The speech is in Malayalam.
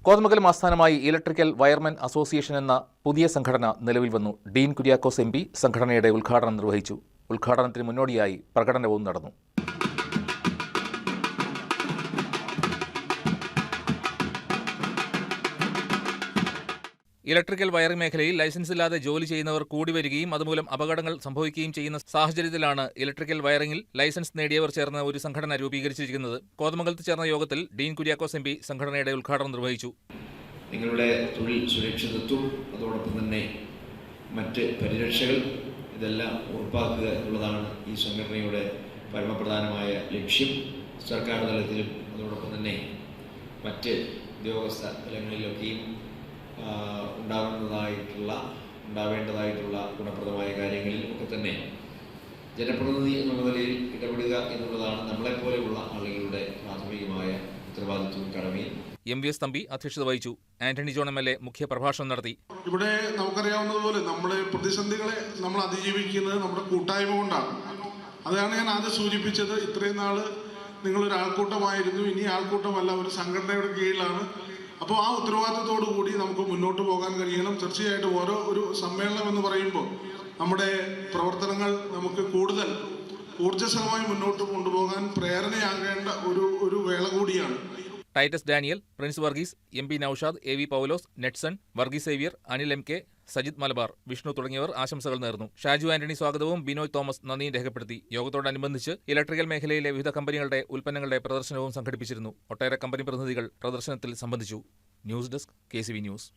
കോതമംഗലം ആസ്ഥാനമായി ഇലക്ട്രിക്കൽ വയർമെൻ അസോസിയേഷൻ എന്ന പുതിയ സംഘടന നിലവിൽ വന്നു. ഡീൻ കുര്യാക്കോസ് എം.പി. സംഘടനയുടെ ഉദ്ഘാടനം നിർവഹിച്ചു. ഉദ്ഘാടനത്തിന് മുന്നോടിയായി പ്രകടനവും നടന്നു. ഇലക്ട്രിക്കൽ വയറിംഗ് മേഖലയിൽ ലൈസൻസില്ലാതെ ജോലി ചെയ്യുന്നവർ കൂടി വരികയും അതുമൂലം അപകടങ്ങൾ സംഭവിക്കുകയും ചെയ്യുന്ന സാഹചര്യത്തിലാണ് ഇലക്ട്രിക്കൽ വയറിംഗിൽ ലൈസൻസ് നേടിയവർ ചേർന്ന് ഒരു സംഘടന രൂപീകരിച്ചിരിക്കുന്നത്. കോതമംഗലത്ത് ചേർന്ന യോഗത്തിൽ ഡീൻ കുര്യാക്കോസ് എം.പി. സംഘടനയുടെ ഉദ്ഘാടനം നിർവഹിച്ചു. നിങ്ങളുടെ തൊഴിൽ സുരക്ഷിതത്വം, അതോടൊപ്പം തന്നെ മറ്റ് പരിരക്ഷകൾ ഇതെല്ലാം ഉറപ്പാക്കുക എന്നുള്ളതാണ് ഈ സംഘടനയുടെ പരമപ്രധാനമായ ലക്ഷ്യം. സർക്കാർ തലത്തിലും അതോടൊപ്പം തന്നെ മറ്റ് ഉദ്യോഗസ്ഥ തലങ്ങളിലൊക്കെയും ഉണ്ടാവേണ്ടതായിട്ടുള്ള ഗുണപ്രദമായ കാര്യങ്ങളിൽ ഒക്കെ തന്നെ ജനപ്രതിനിധി എന്നുള്ള നിലയിൽ ഇടപെടുക എന്നുള്ളതാണ് നമ്മളെപ്പോലെയുള്ള ആളുകളുടെ പ്രാഥമികമായ ഉത്തരവാദിത്വവും കടമയും. എം.വി.എസ്. തമ്പി അധ്യക്ഷത വഹിച്ചു. Antony John MLA. മുഖ്യപ്രഭാഷണം നടത്തി. ഇവിടെ നമുക്കറിയാവുന്നതുപോലെ നമ്മുടെ പ്രതിസന്ധികളെ നമ്മൾ അതിജീവിക്കുന്നത് നമ്മുടെ കൂട്ടായ്മ കൊണ്ടാണ്. അതാണ് ഞാൻ ആദ്യം സൂചിപ്പിച്ചത്. ഇത്രയും നാള് നിങ്ങളൊരു ആൾക്കൂട്ടമായിരുന്നു, ഇനി ആൾക്കൂട്ടമല്ല, ഒരു സംഘടനയുടെ കീഴിലാണ്. അപ്പോൾ ആ ഉത്തരവാദിത്തത്തോടു കൂടി നമുക്ക് മുന്നോട്ട് പോകാൻ കഴിയണം. തീർച്ചയായിട്ടും ഓരോ ഒരു സമ്മേളനം എന്ന് പറയുമ്പോൾ നമ്മുടെ പ്രവർത്തനങ്ങൾ നമുക്ക് കൂടുതൽ ഊർജ്ജസ്വലമായി മുന്നോട്ട് കൊണ്ടുപോകാൻ പ്രേരണയാകേണ്ട ഒരു വേള കൂടിയാണ്. Titus Daniel, Prince Varghese, M P. Naushad, A V. Paulose, Netson, Varghese Xavier, Anil M K., Sajith Malabar, Vishnu തുടങ്ങിയവർ ആശംസകൾ നേർന്നു. ഷാജു ആന്റണി സ്വാഗതവും ബിനോയ് തോമസ് നന്ദിയും രേഖപ്പെടുത്തി. യോഗത്തോടനുബന്ധിച്ച് ഇലക്ട്രിക്കൽ മേഖലയിലെ വിവിധ കമ്പനികളുടെ ഉൽപ്പന്നങ്ങളുടെ പ്രദർശനവും സംഘടിപ്പിച്ചിരുന്നു. ഒട്ടേറെ കമ്പനി പ്രതിനിധികൾ പ്രദർശനത്തിൽ സംബന്ധിച്ചു. News desk, KCV news.